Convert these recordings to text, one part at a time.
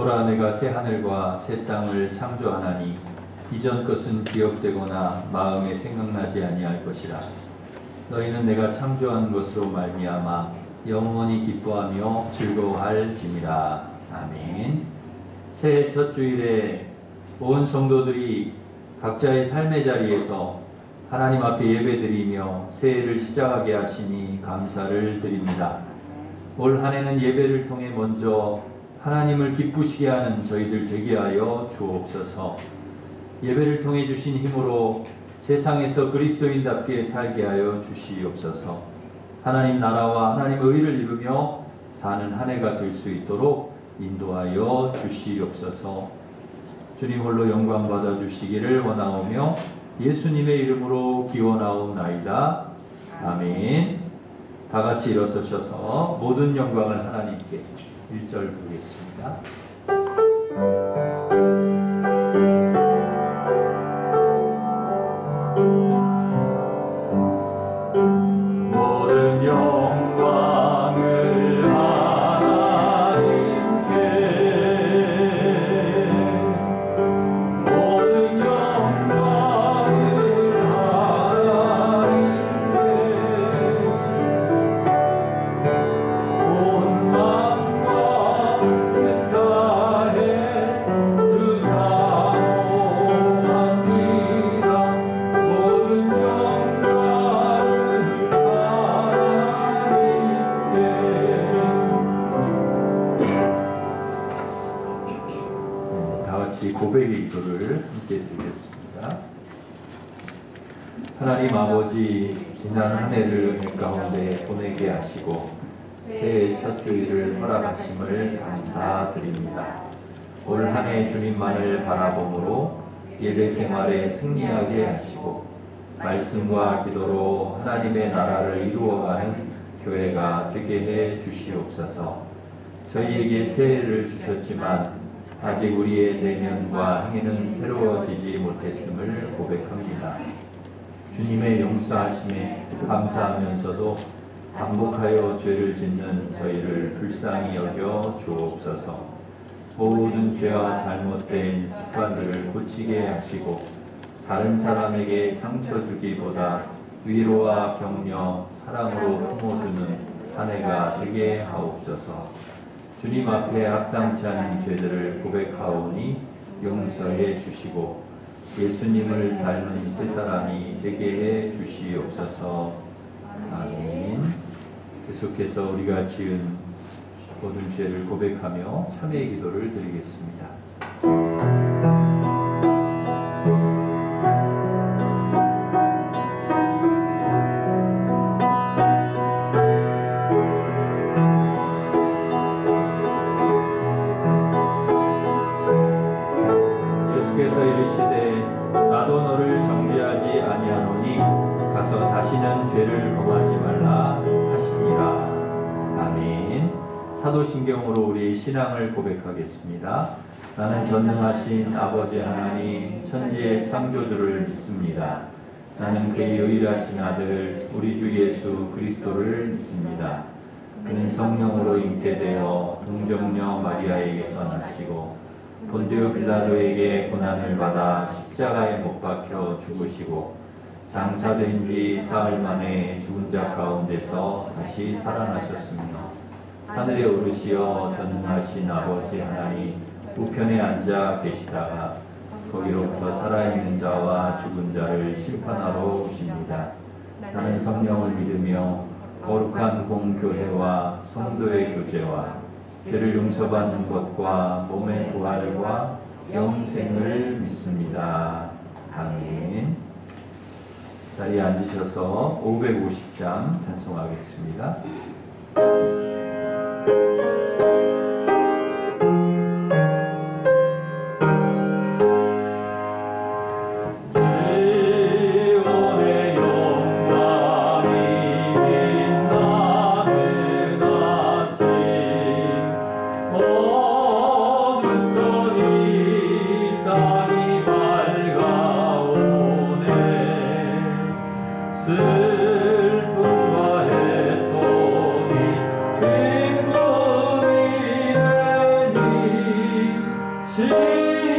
보라, 내가 새 하늘과 새 땅을 창조하나니 이전 것은 기억되거나 마음에 생각나지 아니할 것이라. 너희는 내가 창조한 것으로 말미암아 영원히 기뻐하며 즐거워할지니라. 아멘. 새해 첫 주일에 온 성도들이 각자의 삶의 자리에서 하나님 앞에 예배드리며 새해를 시작하게 하시니 감사를 드립니다. 올 한 해는 예배를 통해 먼저 하나님을 기쁘시게 하는 저희들 되게 하여 주옵소서. 예배를 통해 주신 힘으로 세상에서 그리스도인답게 살게 하여 주시옵소서. 하나님 나라와 하나님의 의를 이루며 사는 한 해가 될 수 있도록 인도하여 주시옵소서. 주님 홀로 영광 받아 주시기를 원하오며 예수님의 이름으로 기원하옵나이다. 아멘. 다 같이 일어서셔서 모든 영광을 하나님께 1절 보겠습니다. 모든 영광을 하나님께, 모든 영광을 하나님께, 온 마음과 뜻 다해 주 사모합니다. 모든 영광을 다 같이 고백의 기도를 함께 드리겠습니다. 하나님 아버지, 지난 한 해를 은혜 가운데 보내게 하시고 새해 첫 주일을 허락하심을 감사드립니다. 올 한 해 주님만을 바라봄으로 예배 생활에 승리하게 하시고 말씀과 기도로 하나님의 나라를 이루어가는 교회가 되게 해 주시옵소서. 저희에게 새해를 주셨지만 아직 우리의 내면과 행위는 새로워지지 못했음을 고백합니다. 주님의 용서하심에 감사하면서도 반복하여 죄를 짓는 저희를 불쌍히 여겨 주옵소서. 모든 죄와 잘못된 습관들을 고치게 하시고 다른 사람에게 상처 주기보다 위로와 격려, 사랑으로 품어주는 한 해가 되게 하옵소서. 주님 앞에 합당치 않은 죄들을 고백하오니 용서해 주시고 예수님을 닮은 새 사람이 되게 해 주시옵소서. 아멘. 계속해서 우리가 지은 모든 죄를 고백하며 참회의 기도를 드리겠습니다. 예수께서 이르시되 나도 너를 정죄하지 아니하노니 가서 다시는 죄를 범하지 말라 하시니라. 아멘. 사도신경으로 우리 신앙을 고백하겠습니다. 나는 전능하신 아버지 하나님 천지의 창조주를 믿습니다. 나는 그의 유일하신 아들 우리 주 예수 그리스도를 믿습니다. 그는 성령으로 잉태되어 동정녀 마리아에게서 나시고 본디오 빌라도에게 고난을 받아 십자가에 못 박혀 죽으시고 장사된 지 사흘 만에 죽은 자 가운데서 다시 살아나셨으며 하늘에 오르시어 전능하신 아버지 하나님 우편에 앉아 계시다가 거기로부터 살아있는 자와 죽은 자를 심판하러 오십니다. 나는 성령을 믿으며 거룩한 공교회와 성도의 교제와 죄를 용서받는 것과 몸의 부활과 영생을 믿습니다. 아멘. 자리에 앉으셔서 550장 찬송하겠습니다.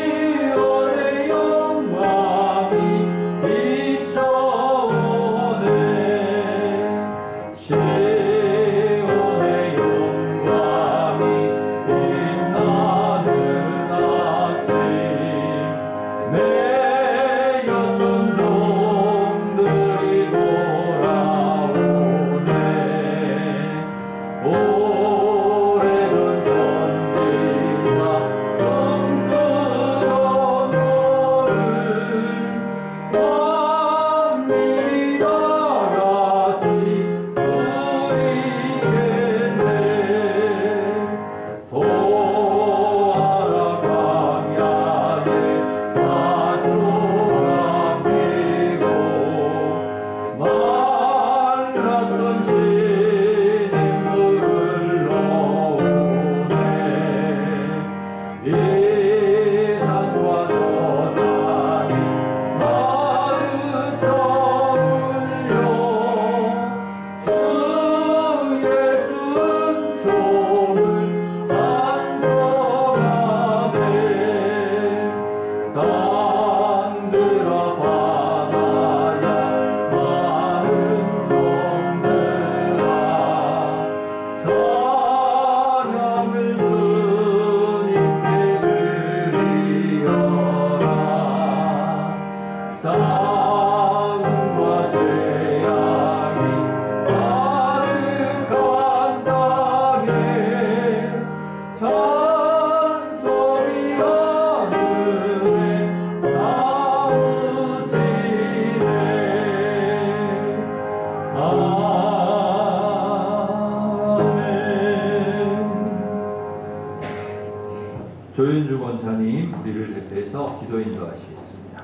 시온의 영광이 비춰오네. 시온의 영광이 빛나는 아침, 매였던 종들이 돌아오네. 오래전 선지자 꿈꾸던 너를 만민이 다같이 누리겠네. 보아라 광야에 나초가 피고 말랐던 신임물을 놓으네. 이 산과 저 산이 마주쳐 울려 주 예수 은총을 찬송하네. 땅들아 바다야 많은 성들아 찬양을 주님께 드리어라. 싸움과 재앙이 가득한 땅에 찬송이 하늘에 사무치네. 아멘. 조윤주 권사님, 우리를 대표해서 기도 인도하시겠습니다.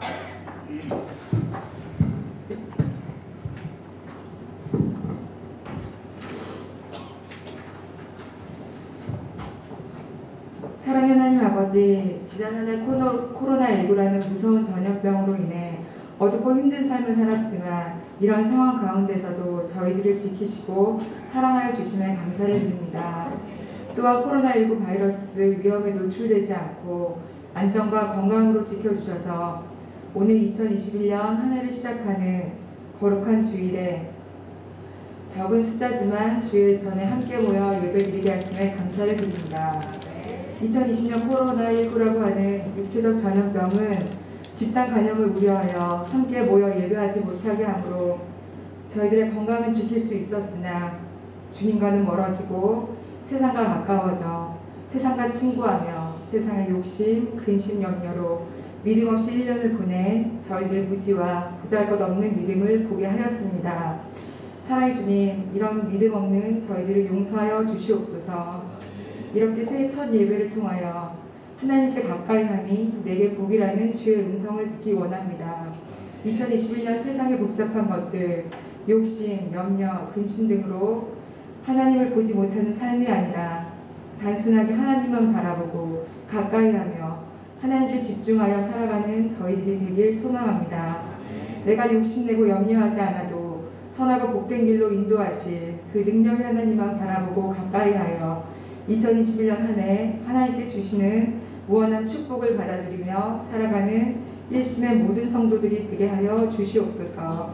사랑의 하나님 아버지, 지난 한 해 코로나19라는 무서운 전염병으로 인해 어둡고 힘든 삶을 살았지만 이런 상황 가운데서도 저희들을 지키시고 사랑하여 주심에 감사를 드립니다. 또한 코로나19 바이러스 위험에 노출되지 않고 안전과 건강으로 지켜주셔서 오늘 2021년 한 해를 시작하는 거룩한 주일에 적은 숫자지만 주일 전에 함께 모여 예배드리게 하심에 감사를 드립니다. 2020년 코로나19라고 하는 육체적 전염병은 집단 감염을 우려하여 함께 모여 예배하지 못하게 하므로 저희들의 건강은 지킬 수 있었으나 주님과는 멀어지고 세상과 가까워져 세상과 친구하며 세상의 욕심, 근심, 염려로 믿음 없이 1년을 보낸 저희들의 무지와 보잘것없는 믿음을 보게 하였습니다. 사랑의 주님, 이런 믿음 없는 저희들을 용서하여 주시옵소서. 이렇게 새해 첫 예배를 통하여 하나님께 가까이함이 내게 복이라는 주의 음성을 듣기 원합니다. 2021년 세상의 복잡한 것들, 욕심, 염려, 근심 등으로 하나님을 보지 못하는 삶이 아니라 단순하게 하나님만 바라보고 가까이하며 하나님께 집중하여 살아가는 저희들이 되길 소망합니다. 내가 욕심내고 염려하지 않아도 선하고 복된 길로 인도하실 그 능력의 하나님만 바라보고 가까이하여 2021년 한 해 하나님께 주시는 무한한 축복을 받아들이며 살아가는 일심의 모든 성도들이 되게 하여 주시옵소서.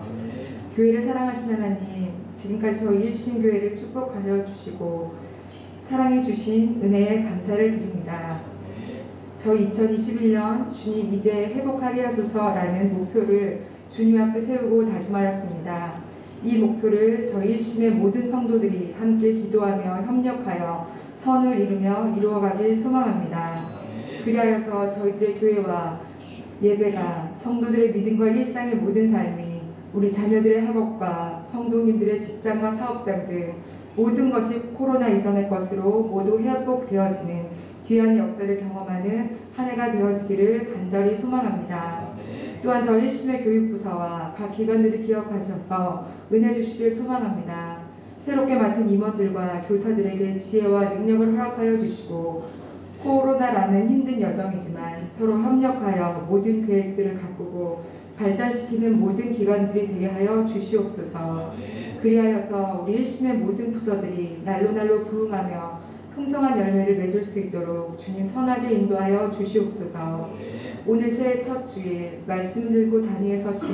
교회를 사랑하신 하나님, 지금까지 저희 일심교회를 축복하여 주시고 사랑해 주신 은혜에 감사를 드립니다. 저희 2021년 주님 이제 회복하게 하소서라는 목표를 주님 앞에 세우고 다짐하였습니다. 이 목표를 저희 일심의 모든 성도들이 함께 기도하며 협력하여 선을 이루며 이루어가길 소망합니다. 그리하여서 저희들의 교회와 예배가 성도들의 믿음과 일상의 모든 삶이 우리 자녀들의 학업과 성도님들의 직장과 사업장 등 모든 것이 코로나 이전의 것으로 모두 회복되어지는 귀한 역사를 경험하는 한 해가 되어지기를 간절히 소망합니다. 또한 저희 일심의 교육부서와 각 기관들을 기억하셔서 은혜 주시길 소망합니다. 새롭게 맡은 임원들과 교사들에게 지혜와 능력을 허락하여 주시고 코로나라는 힘든 여정이지만 서로 협력하여 모든 계획들을 가꾸고 발전시키는 모든 기관들이 되게 하여 주시옵소서. 그리하여서 우리 일심의 모든 부서들이 날로 부흥하며 풍성한 열매를 맺을 수 있도록 주님 선하게 인도하여 주시옵소서. 오늘 새해 첫 주일 말씀 들고 단위에 서신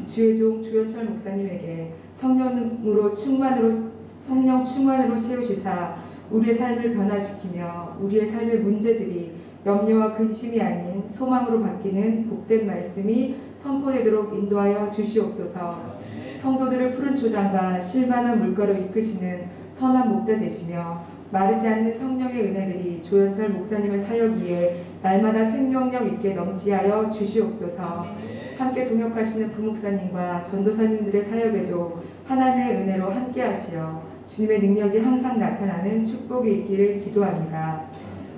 주의 종 조현철 목사님에게 성령 충만으로 세우시사 우리의 삶을 변화시키며 우리의 삶의 문제들이 염려와 근심이 아닌 소망으로 바뀌는 복된 말씀이 선포되도록 인도하여 주시옵소서. 성도들을 푸른 초장과 실만한 물가로 이끄시는 선한 목자 되시며 마르지 않는 성령의 은혜들이 조현철 목사님의 사역 위에 날마다 생명력 있게 넘치하여 주시옵소서. 함께 동역하시는 부목사님과 전도사님들의 사역에도 하나님의 은혜로 함께 하시어 주님의 능력이 항상 나타나는 축복이 있기를 기도합니다.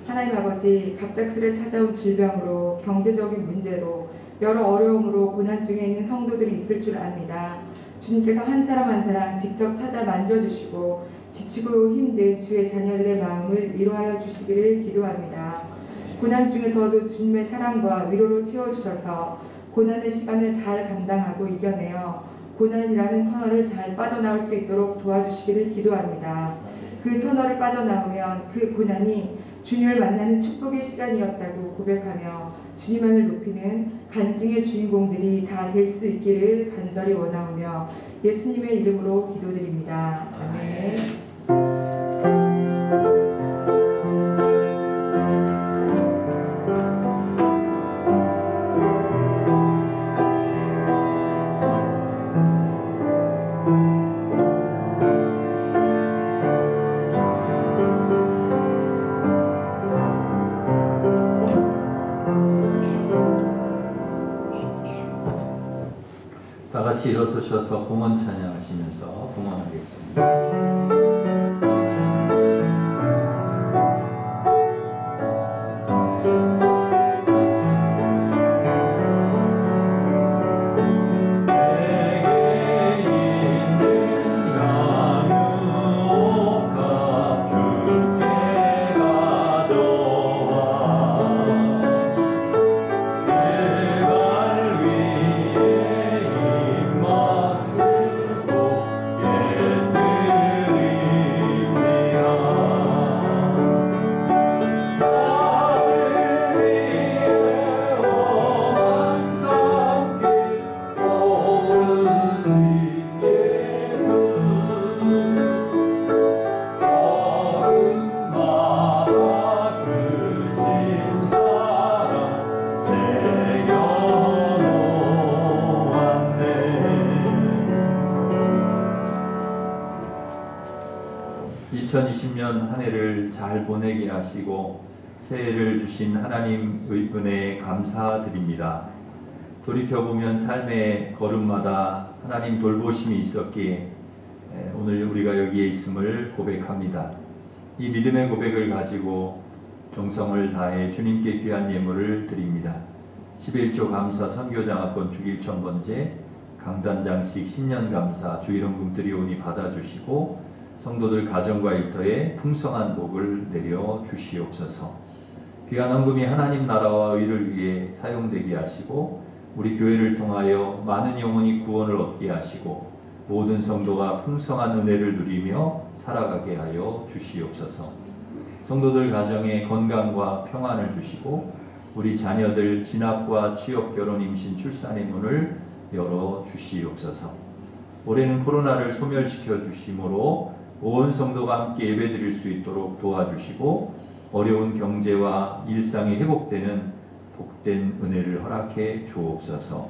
하나님 아버지, 갑작스레 찾아온 질병으로 경제적인 문제로 여러 어려움으로 고난 중에 있는 성도들이 있을 줄 압니다. 주님께서 한 사람 한 사람 직접 찾아 만져주시고 지치고 힘든 주의 자녀들의 마음을 위로하여 주시기를 기도합니다. 고난 중에서도 주님의 사랑과 위로로 채워주셔서 고난의 시간을 잘 감당하고 이겨내어 고난이라는 터널을 잘 빠져나올 수 있도록 도와주시기를 기도합니다. 그 터널을 빠져나오면 그 고난이 주님을 만나는 축복의 시간이었다고 고백하며 주님만을 높이는 간증의 주인공들이 다 될 수 있기를 간절히 원하오며 예수님의 이름으로 기도드립니다. 아멘. 다 같이 일어서셔서 봉헌 찬양하시면서 봉헌하겠습니다. 한 해를 잘 보내게 하시고 새해를 주신 하나님의 은혜에 감사드립니다. 돌이켜보면 삶의 걸음마다 하나님 돌보심이 있었기에 오늘 우리가 여기에 있음을 고백합니다. 이 믿음의 고백을 가지고 정성을 다해 주님께 귀한 예물을 드립니다. 11조 감사 선교장학권 주길 1000번째 강단장식 10년 감사 주일원금 드리오니 받아주시고 성도들 가정과 일터에 풍성한 복을 내려 주시옵소서. 귀한 헌금이 하나님 나라와 의를 위해 사용되게 하시고 우리 교회를 통하여 많은 영혼이 구원을 얻게 하시고 모든 성도가 풍성한 은혜를 누리며 살아가게 하여 주시옵소서. 성도들 가정에 건강과 평안을 주시고 우리 자녀들 진학과 취업, 결혼, 임신, 출산의 문을 열어 주시옵소서. 올해는 코로나를 소멸시켜 주심으로 온 성도가 함께 예배드릴 수 있도록 도와주시고 어려운 경제와 일상이 회복되는 복된 은혜를 허락해 주옵소서.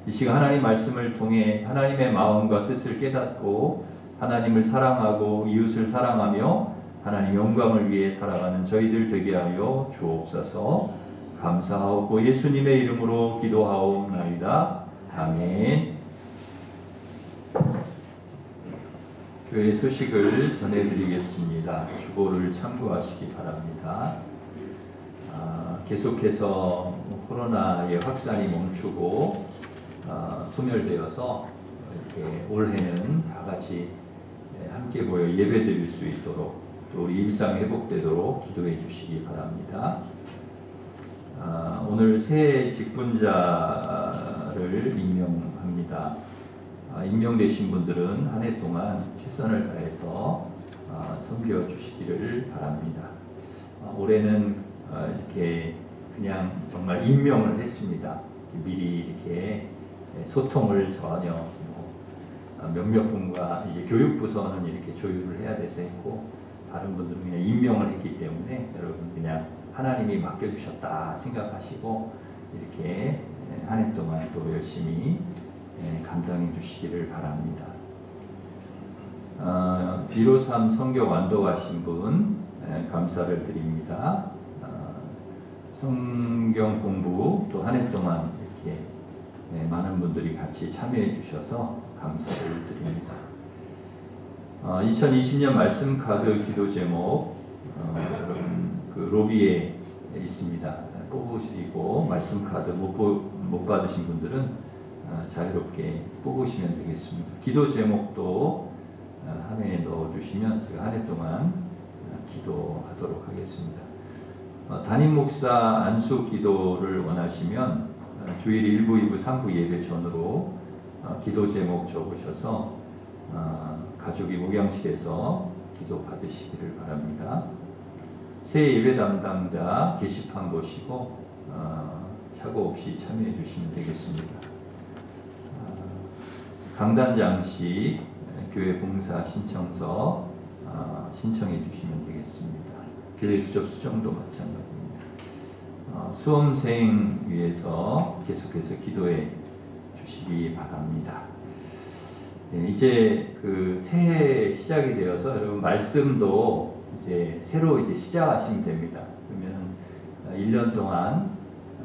이 시간 하나님 말씀을 통해 하나님의 마음과 뜻을 깨닫고 하나님을 사랑하고 이웃을 사랑하며 하나님 영광을 위해 살아가는 저희들 되게 하여 주옵소서. 감사하고 예수님의 이름으로 기도하옵나이다. 아멘. 교회 소식을 전해드리겠습니다. 주보를 참고하시기 바랍니다. 계속해서 코로나의 확산이 멈추고 소멸되어서 이렇게 올해는 다 같이 함께 모여 예배드릴 수 있도록 또 우리 일상 회복되도록 기도해 주시기 바랍니다. 오늘 새 직분자를 임명합니다. 임명되신 분들은 한 해 동안 최선을 다해서 섬겨주시기를 바랍니다. 올해는 이렇게 그냥 정말 임명을 했습니다. 미리 이렇게 소통을 전혀 몇몇 분과 이제 교육부서는 이렇게 조율을 해야 돼서 했고, 다른 분들은 그냥 임명을 했기 때문에 여러분 그냥 하나님이 맡겨주셨다 생각하시고 이렇게 한 해 동안 또 열심히 감당해 주시기를 바랍니다. 153 성경 완독하신 분 감사를 드립니다. 성경 공부 또 한 해 동안 이렇게 많은 분들이 같이 참여해 주셔서 감사를 드립니다. 2020년 말씀 카드 기도 제목 여러분 그 로비에 있습니다. 뽑으시고 말씀 카드 못 받으신 분들은 자유롭게 뽑으시면 되겠습니다. 기도 제목도 한 해에 넣어주시면 제가 한 해 동안 기도하도록 하겠습니다. 담임 목사 안수 기도를 원하시면 주일 1부, 2부, 3부 예배 전으로 기도 제목 적으셔서 가족이 목양실에서 기도 받으시기를 바랍니다. 새 예배 담당자 게시판 보시고 착오 없이 참여해 주시면 되겠습니다. 강단장식 교회 봉사 신청서 신청해 주시면 되겠습니다. 교회 수접 수정도 마찬가지입니다. 수험생 위해서 계속해서 기도해 주시기 바랍니다. 이제 그 새해 시작이 되어서 여러분 말씀도 이제 새로 이제 시작하시면 됩니다. 그러면 1년 동안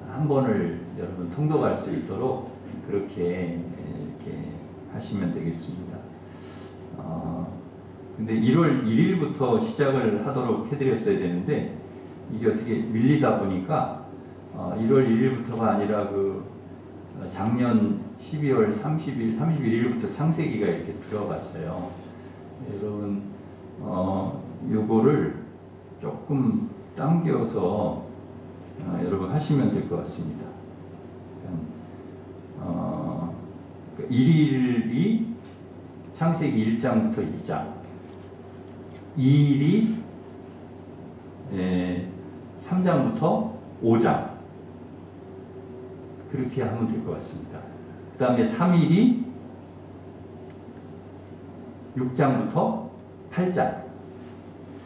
한 번을 여러분 통독할 수 있도록 그렇게 이렇게 하시면 되겠습니다. 근데 1월 1일부터 시작을 하도록 해드렸어야 되는데 이게 어떻게 밀리다 보니까 1월 1일부터가 아니라 그 작년 12월 30일, 31일부터 창세기가 이렇게 들어갔어요. 여러분 요거를 조금 당겨서 여러분 하시면 될 것 같습니다. 1일이 창세기 1장부터 2장, 2일이 3장부터 5장 그렇게 하면 될 것 같습니다. 그 다음에 3일이 6장부터 8장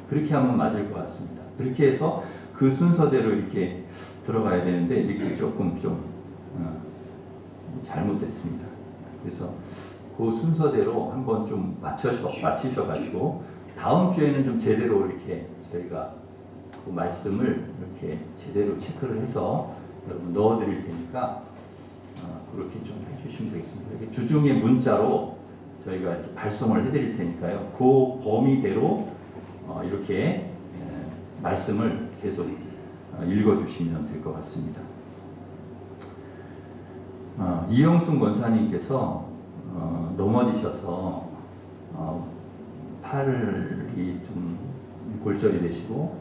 그렇게 하면 맞을 것 같습니다. 그렇게 해서 그 순서대로 이렇게 들어가야 되는데 이렇게 조금 좀 잘못됐습니다. 그래서 그 순서대로 한번 좀 맞추셔가지고 다음 주에는 좀 제대로 이렇게 저희가 그 말씀을 이렇게 제대로 체크를 해서 여러분 넣어드릴 테니까 그렇게 좀 해주시면 되겠습니다. 이렇게 주중에 문자로 저희가 이렇게 발송을 해드릴 테니까요. 그 범위대로 이렇게 말씀을 계속 읽어주시면 될 것 같습니다. 이영순 권사님께서 넘어지셔서 팔이 좀 골절이 되시고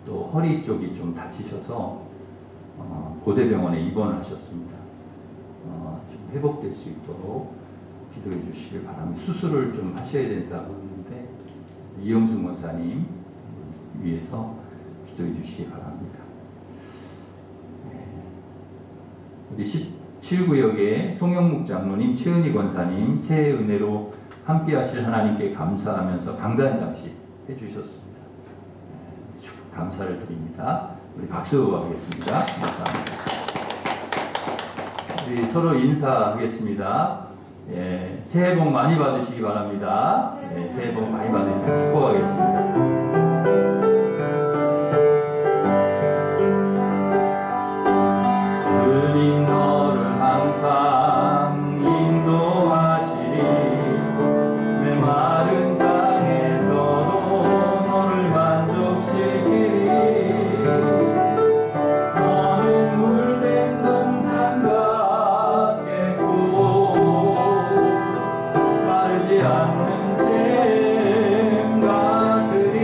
또 허리 쪽이 좀 다치셔서 고대병원에 입원을 하셨습니다. 좀 회복될 수 있도록 기도해 주시길 바랍니다. 수술을 좀 하셔야 된다고 했는데 이영순 권사님 위해서 기도해 주시기 바랍니다. 우리 17구역의 송영묵 장로님, 최은희 권사님 새해 은혜로 함께 하실 하나님께 감사하면서 강단장식 해주셨습니다. 감사를 드립니다. 우리 박수 하겠습니다. 감사합니다. 우리 서로 인사하겠습니다. 새해 복 많이 받으시기 바랍니다. 새해 복 많이 받으시기 축복하겠습니다. 주님 너를 항상 인도하시리 내 마른 땅에서도 너를 만족시키리 너는 물된 동산 같겠고 마르지 않는 샘 같으리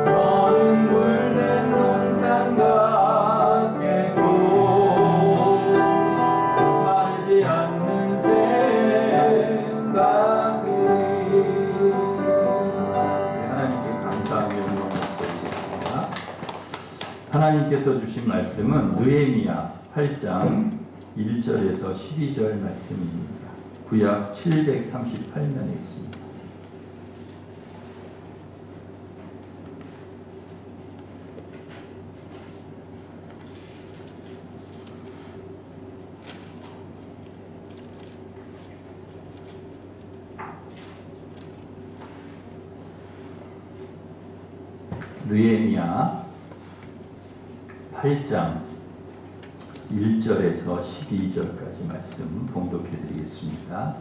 너는 물된 동산 같겠고 하나님께서 주신 말씀은 느헤미야 8장 1절에서 12절 말씀입니다. 구약 738면에 있습니다. 느헤미야 8장 1절에서 12절까지 말씀 봉독해 드리겠습니다.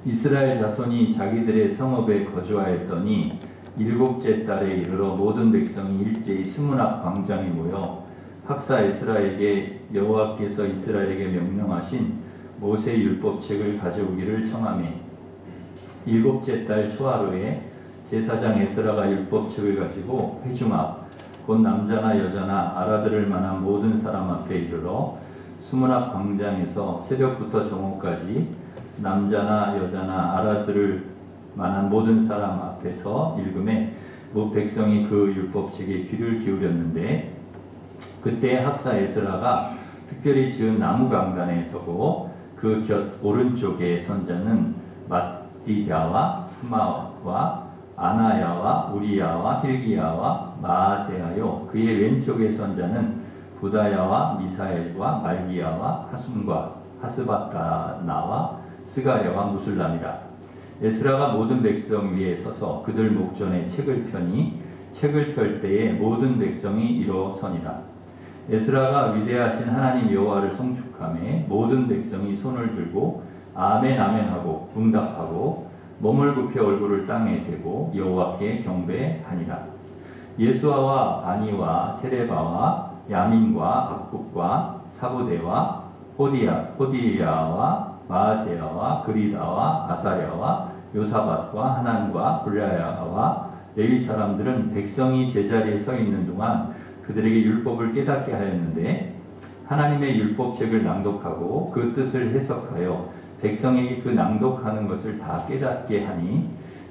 이스라엘 자손이 자기들의 성읍에 거주하였더니 일곱째 달에 이르러 모든 백성이 일제히 스무낙 광장에 모여 학사 에스라에게 여호와께서 이스라엘에게 명령하신 모세 율법책을 가져오기를 청하매 일곱째 달 초하루에 제사장 에스라가 율법책을 가지고 회중 앞 곧 남자나 여자나 알아들을 만한 모든 사람 앞에 이르러 수문앞 광장에서 새벽부터 정오까지 남자나 여자나 알아들을 만한 모든 사람 앞에서 읽음에 모 백성이 그 율법책에 귀를 기울였는데 그때 학사 에스라가 특별히 지은 나무 강단에 서고 그 곁 오른쪽에 선자는 맏디랴와 스마와 아나야와 우리야와 힐기야와 마아세야요 그의 왼쪽에 선자는 부다야와 미사엘과 말기야와 하숨과 하스바다나와 스가랴와 무술람이라. 에스라가 모든 백성 위에 서서 그들 목전에 책을 펴니 책을 펼 때에 모든 백성이 일어서니라. 에스라가 위대하신 하나님 여호와를 송축하며 모든 백성이 손을 들고 아멘 아멘 하고 응답하고 몸을 굽혀 얼굴을 땅에 대고 여호와께 경배하니라. 예수아와 바니와 세레바와 야민과 악국과 사부대와 호디야와 마아세야와 그리다와 아사랴와 요사밧과 하난과 블라야와 레위 사람들은 백성이 제자리에 서 있는 동안 그들에게 율법을 깨닫게 하였는데 하나님의 율법책을 낭독하고 그 뜻을 해석하여 백성에게 그 낭독하는 것을 다 깨닫게 하니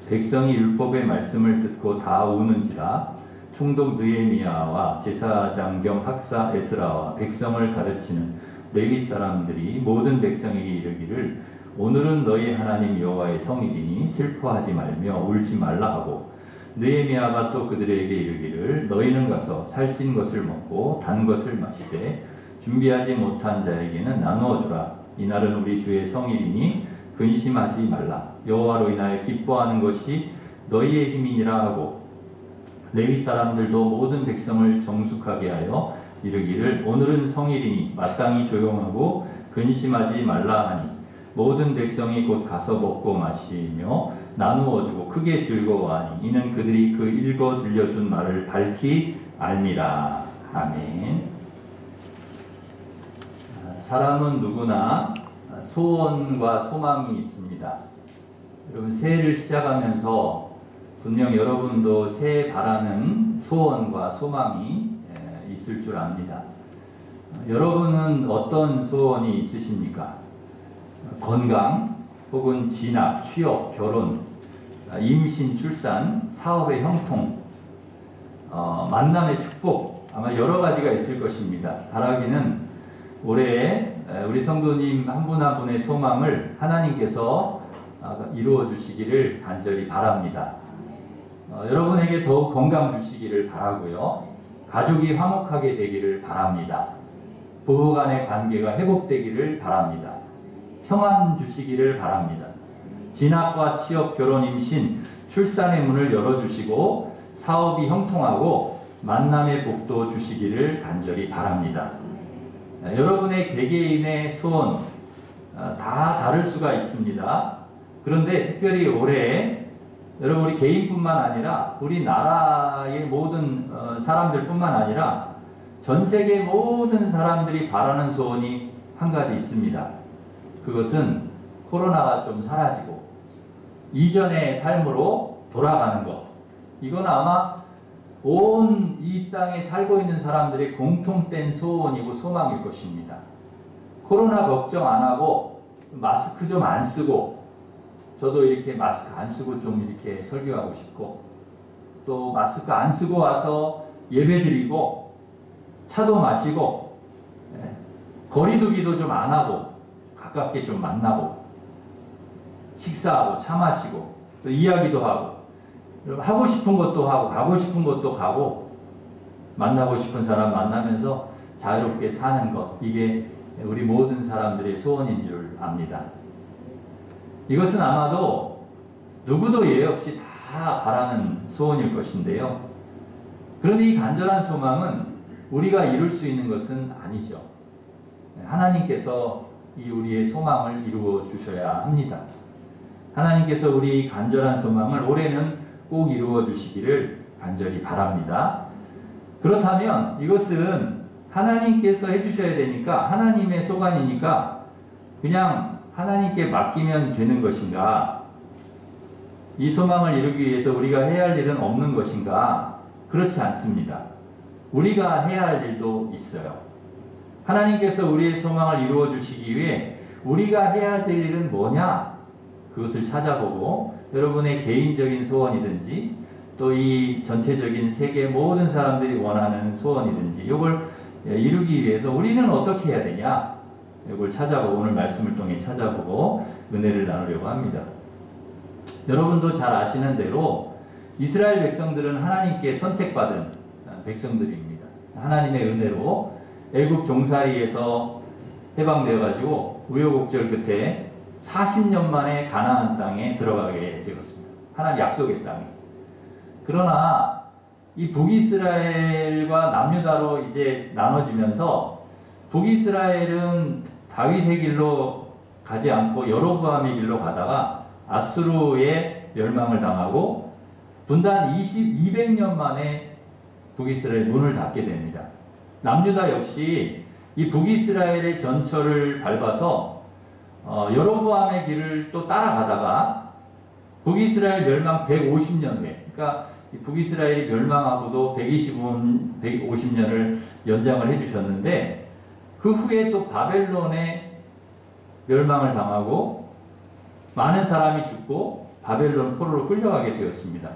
백성이 율법의 말씀을 듣고 다 우는지라. 총독 느헤미야와 제사장 겸 학사 에스라와 백성을 가르치는 레위 사람들이 모든 백성에게 이르기를 오늘은 너희 하나님 여호와의 성일이니 슬퍼하지 말며 울지 말라 하고 느헤미야가 또 그들에게 이르기를 너희는 가서 살찐 것을 먹고 단 것을 마시되 준비하지 못한 자에게는 나누어 주라. 이날은 우리 주의 성일이니 근심하지 말라. 여호와로 인하여 기뻐하는 것이 너희의 힘이니라 하고 레위 사람들도 모든 백성을 정숙하게 하여 이르기를 오늘은 성일이니 마땅히 조용하고 근심하지 말라 하니 모든 백성이 곧 가서 먹고 마시며 나누어 주고 크게 즐거워하니 이는 그들이 그 읽어 들려준 말을 밝히 알미라. 아멘. 사람은 누구나 소원과 소망이 있습니다. 여러분 새해를 시작하면서 분명 여러분도 새해 바라는 소원과 소망이 있을 줄 압니다. 여러분은 어떤 소원이 있으십니까? 건강, 혹은 진학, 취업, 결혼, 임신, 출산, 사업의 형통, 만남의 축복 아마 여러 가지가 있을 것입니다. 바라기는 올해 우리 성도님 한 분 한 분의 소망을 하나님께서 이루어 주시기를 간절히 바랍니다. 여러분에게 더욱 건강 주시기를 바라고요. 가족이 화목하게 되기를 바랍니다. 부부 간의 관계가 회복되기를 바랍니다. 평안 주시기를 바랍니다. 진학과 취업, 결혼, 임신, 출산의 문을 열어주시고 사업이 형통하고 만남의 복도 주시기를 간절히 바랍니다. 여러분의 개개인의 소원 다 다를 수가 있습니다. 그런데 특별히 올해 여러분 우리 개인뿐만 아니라 우리 나라의 모든 사람들뿐만 아니라 전 세계 모든 사람들이 바라는 소원이 한 가지 있습니다. 그것은 코로나가 좀 사라지고 이전의 삶으로 돌아가는 것. 이건 아마 온 이 땅에 살고 있는 사람들의 공통된 소원이고 소망일 것입니다. 코로나 걱정 안 하고 마스크 좀 안 쓰고 저도 이렇게 마스크 안 쓰고 좀 이렇게 설교하고 싶고 또 마스크 안 쓰고 와서 예배드리고 차도 마시고 거리두기도 좀 안 하고 가깝게 좀 만나고 식사하고 차 마시고 또 이야기도 하고 싶은 것도 하고 가고 싶은 것도 가고 만나고 싶은 사람 만나면서 자유롭게 사는 것, 이게 우리 모든 사람들의 소원인 줄 압니다. 이것은 아마도 누구도 예 없이 다 바라는 소원일 것인데요. 그런데 이 간절한 소망은 우리가 이룰 수 있는 것은 아니죠. 하나님께서 이 우리의 소망을 이루어 주셔야 합니다. 하나님께서 우리 간절한 소망을 올해는 꼭 이루어 주시기를 간절히 바랍니다. 그렇다면 이것은 하나님께서 해주셔야 되니까, 하나님의 소관이니까 그냥 하나님께 맡기면 되는 것인가? 이 소망을 이루기 위해서 우리가 해야 할 일은 없는 것인가? 그렇지 않습니다. 우리가 해야 할 일도 있어요. 하나님께서 우리의 소망을 이루어 주시기 위해 우리가 해야 될 일은 뭐냐? 그것을 찾아보고 여러분의 개인적인 소원이든지 또 이 전체적인 세계 모든 사람들이 원하는 소원이든지 이걸 이루기 위해서 우리는 어떻게 해야 되냐? 이걸 찾아보고 오늘 말씀을 통해 찾아보고 은혜를 나누려고 합니다. 여러분도 잘 아시는 대로 이스라엘 백성들은 하나님께 선택받은 백성들입니다. 하나님의 은혜로 애굽 종살이에서 해방되어 가지고 우여곡절 끝에 40년 만에 가나안 땅에 들어가게 되었습니다. 하나님 약속의 땅에. 그러나 이 북이스라엘과 남유다로 이제 나눠지면서 북이스라엘은 다윗의 길로 가지 않고 여로보암의 길로 가다가 아수르의 멸망을 당하고 분단 200년 만에 북이스라엘 문을 닫게 됩니다. 남유다 역시 이 북이스라엘의 전철을 밟아서 여로보암의 길을 또 따라가다가 북이스라엘 멸망 150년 후에, 그러니까 이 북이스라엘이 멸망하고도 150년을 연장을 해주셨는데 그 후에 또 바벨론의 멸망을 당하고 많은 사람이 죽고 바벨론 포로로 끌려가게 되었습니다.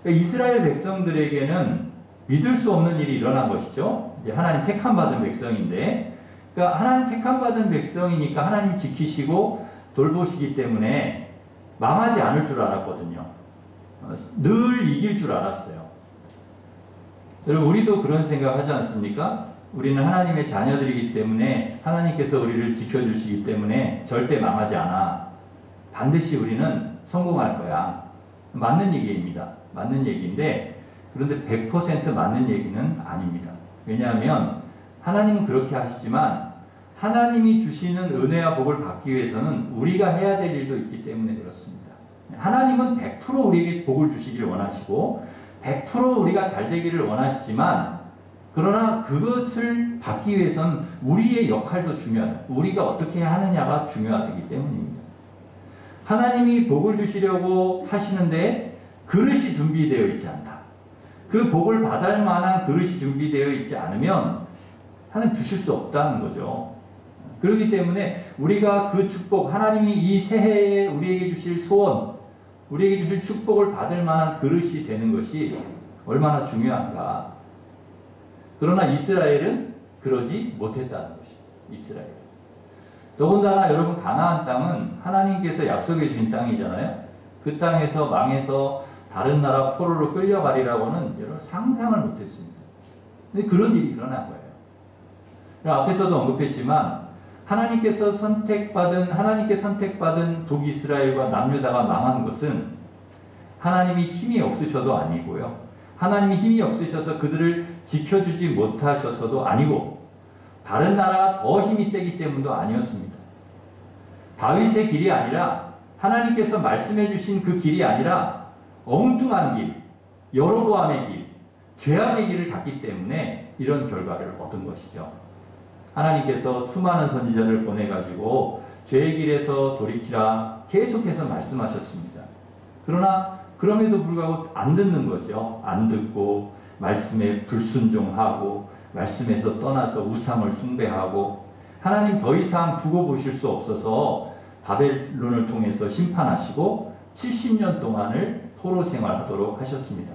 그러니까 이스라엘 백성들에게는 믿을 수 없는 일이 일어난 것이죠. 이제 하나님 택함받은 백성인데, 그러니까 하나님 택함받은 백성이니까 하나님 지키시고 돌보시기 때문에 망하지 않을 줄 알았거든요. 늘 이길 줄 알았어요. 여러분, 우리도 그런 생각 하지 않습니까? 우리는 하나님의 자녀들이기 때문에 하나님께서 우리를 지켜주시기 때문에 절대 망하지 않아. 반드시 우리는 성공할 거야. 맞는 얘기입니다. 맞는 얘기인데, 그런데 100% 맞는 얘기는 아닙니다. 왜냐하면 하나님은 그렇게 하시지만 하나님이 주시는 은혜와 복을 받기 위해서는 우리가 해야 될 일도 있기 때문에 그렇습니다. 하나님은 100% 우리에게 복을 주시기를 원하시고 100% 우리가 잘 되기를 원하시지만, 그러나 그것을 받기 위해서는 우리의 역할도 중요하다. 우리가 어떻게 하느냐가 중요하기 때문입니다. 하나님이 복을 주시려고 하시는데 그릇이 준비되어 있지 않다. 그 복을 받을 만한 그릇이 준비되어 있지 않으면 하나님 주실 수 없다는 거죠. 그렇기 때문에 우리가 그 축복, 하나님이 이 새해에 우리에게 주실 소원, 우리에게 주실 축복을 받을 만한 그릇이 되는 것이 얼마나 중요한가. 그러나 이스라엘은 그러지 못했다는 것입니다. 이스라엘. 더군다나 여러분, 가나안 땅은 하나님께서 약속해 주신 땅이잖아요. 그 땅에서 망해서 다른 나라 포로로 끌려가리라고는 여러분 상상을 못했습니다. 근데 그런 일이 일어난 거예요. 앞에서도 언급했지만 하나님께 선택받은 북이스라엘과 남유다가 망한 것은 하나님이 힘이 없으셔도 아니고요. 하나님이 힘이 없으셔서 그들을 지켜주지 못하셔서도 아니고 다른 나라가 더 힘이 세기 때문도 아니었습니다. 다윗의 길이 아니라, 하나님께서 말씀해 주신 그 길이 아니라 엉뚱한 길, 여로보암의 길, 죄악의 길을 갔기 때문에 이런 결과를 얻은 것이죠. 하나님께서 수많은 선지자를 보내가지고 죄의 길에서 돌이키라 계속해서 말씀하셨습니다. 그러나 그럼에도 불구하고 안 듣는 거죠. 안 듣고 말씀에 불순종하고 말씀에서 떠나서 우상을 숭배하고 하나님 더 이상 두고 보실 수 없어서 바벨론을 통해서 심판하시고 70년 동안을 포로 생활하도록 하셨습니다.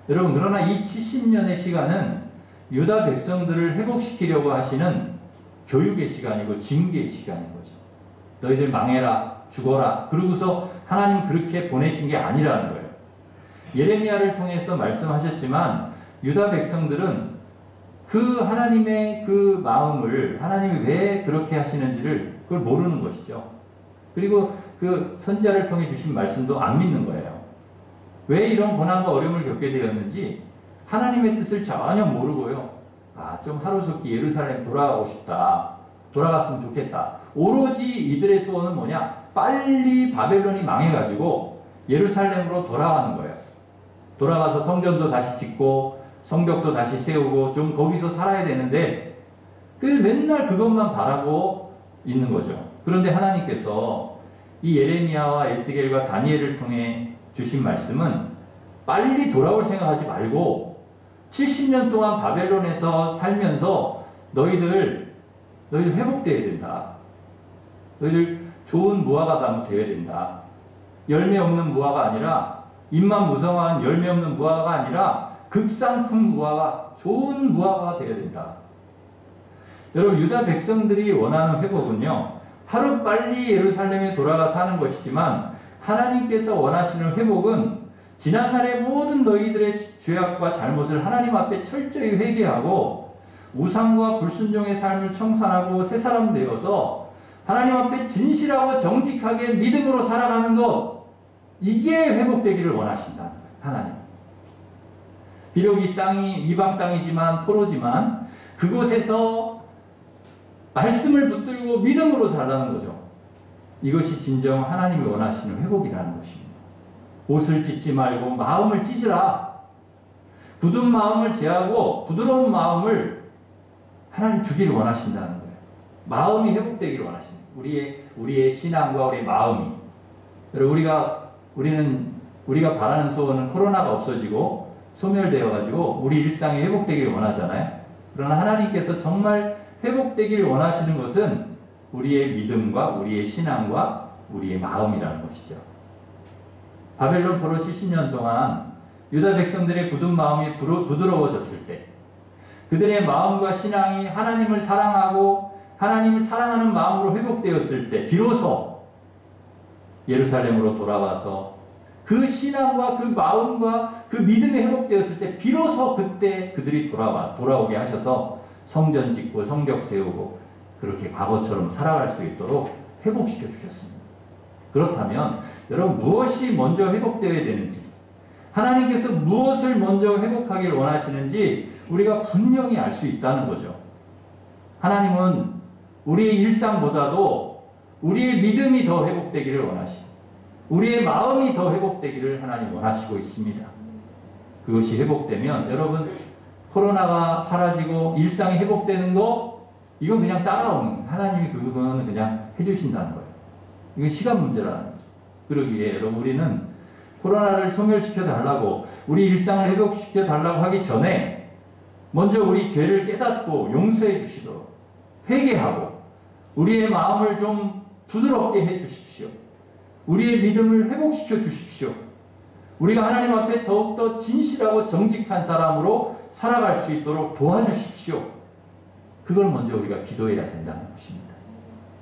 여러분, 그러나 이 70년의 시간은 유다 백성들을 회복시키려고 하시는 교육의 시간이고 징계의 시간인 거죠. 너희들 망해라, 죽어라. 그러고서 하나님 그렇게 보내신 게 아니라는 거예요. 예레미야를 통해서 말씀하셨지만 유다 백성들은 그 하나님의 그 마음을, 하나님이 왜 그렇게 하시는지를 그걸 모르는 것이죠. 그리고 그 선지자를 통해 주신 말씀도 안 믿는 거예요. 왜 이런 고난과 어려움을 겪게 되었는지 하나님의 뜻을 전혀 모르고요. 좀 하루속히 예루살렘 돌아가고 싶다. 돌아갔으면 좋겠다. 오로지 이들의 소원은 뭐냐? 빨리 바벨론이 망해가지고 예루살렘으로 돌아가는 거예요. 돌아가서 성전도 다시 짓고 성벽도 다시 세우고 좀 거기서 살아야 되는데 맨날 그것만 바라고 있는 거죠. 그런데 하나님께서 이 예레미야와 에스겔과 다니엘을 통해 주신 말씀은 빨리 돌아올 생각하지 말고 70년 동안 바벨론에서 살면서 너희들 회복되어야 된다. 너희들 좋은 무화과가 되어야 된다. 열매 없는 무화과가 아니라 잎만 무성한 열매 없는 무화과가 아니라 극상품 무화과, 좋은 무화과가 되어야 된다. 여러분, 유다 백성들이 원하는 회복은요, 하루빨리 예루살렘에 돌아가 사는 것이지만 하나님께서 원하시는 회복은 지난날의 모든 너희들의 죄악과 잘못을 하나님 앞에 철저히 회개하고 우상과 불순종의 삶을 청산하고 새 사람 되어서 하나님 앞에 진실하고 정직하게 믿음으로 살아가는 것, 이게 회복되기를 원하신다. 하나님. 비록 이 땅이 이방 땅이지만 포로지만 그곳에서 말씀을 붙들고 믿음으로 살라는 거죠. 이것이 진정 하나님이 원하시는 회복이라는 것입니다. 옷을 찢지 말고 마음을 찢으라. 굳은 마음을 제하고 부드러운 마음을 하나님 주기를 원하신다는 거예요. 마음이 회복되기를 원하십니다. 우리의 신앙과 우리의 마음이. 여러분, 우리가 바라는 소원은 코로나가 없어지고 소멸되어가지고 우리 일상이 회복되기를 원하잖아요. 그러나 하나님께서 정말 회복되기를 원하시는 것은 우리의 믿음과 우리의 신앙과 우리의 마음이라는 것이죠. 바벨론 포로 70년 동안 유다 백성들의 굳은 마음이 부드러워졌을 때, 그들의 마음과 신앙이 하나님을 사랑하고 하나님을 사랑하는 마음으로 회복되었을 때, 비로소 예루살렘으로 돌아와서 그 신앙과 그 마음과 그 믿음이 회복되었을 때, 비로소 그때 그들이 돌아오게 하셔서 성전 짓고 성벽 세우고 그렇게 과거처럼 살아갈 수 있도록 회복시켜 주셨습니다. 그렇다면 여러분, 무엇이 먼저 회복되어야 되는지, 하나님께서 무엇을 먼저 회복하기를 원하시는지 우리가 분명히 알 수 있다는 거죠. 하나님은 우리의 일상보다도 우리의 믿음이 더 회복되기를 원하시고 우리의 마음이 더 회복되기를 하나님 원하시고 있습니다. 그것이 회복되면 여러분, 코로나가 사라지고 일상이 회복되는 거, 이건 그냥 따라오는, 하나님이 그거는 그냥 해주신다는 거예요. 이건 시간 문제라는 거죠. 그러기에 여러분, 우리는 코로나를 소멸시켜 달라고, 우리 일상을 회복시켜 달라고 하기 전에 먼저 우리 죄를 깨닫고 용서해 주시도록 회개하고 우리의 마음을 좀 부드럽게 해 주십시오. 우리의 믿음을 회복시켜 주십시오. 우리가 하나님 앞에 더욱더 진실하고 정직한 사람으로 살아갈 수 있도록 도와주십시오. 그걸 먼저 우리가 기도해야 된다는 것입니다.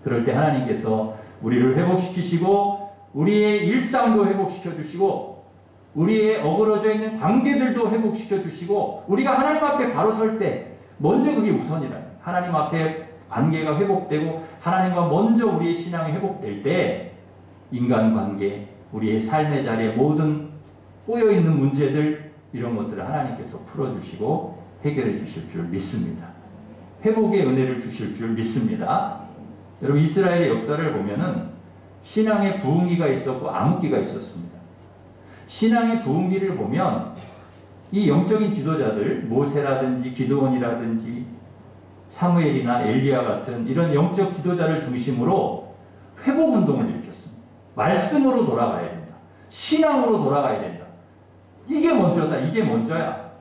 그럴 때 하나님께서 우리를 회복시키시고 우리의 일상도 회복시켜 주시고 우리의 어그러져 있는 관계들도 회복시켜 주시고, 우리가 하나님 앞에 바로 설 때 먼저 그게 우선이라. 하나님 앞에 관계가 회복되고 하나님과 먼저 우리의 신앙이 회복될 때 인간관계, 우리의 삶의 자리에 모든 꼬여있는 문제들, 이런 것들을 하나님께서 풀어주시고 해결해 주실 줄 믿습니다. 회복의 은혜를 주실 줄 믿습니다. 여러분, 이스라엘의 역사를 보면은 신앙의 부흥기가 있었고 암흑기가 있었습니다. 신앙의 부흥기를 보면 이 영적인 지도자들, 모세라든지 기드온이라든지 사무엘이나 엘리야 같은 이런 영적 지도자를 중심으로 회복운동을 일으켰습니다. 말씀으로 돌아가야 된다. 신앙으로 돌아가야 된다. 이게 먼저다. 이게 먼저야.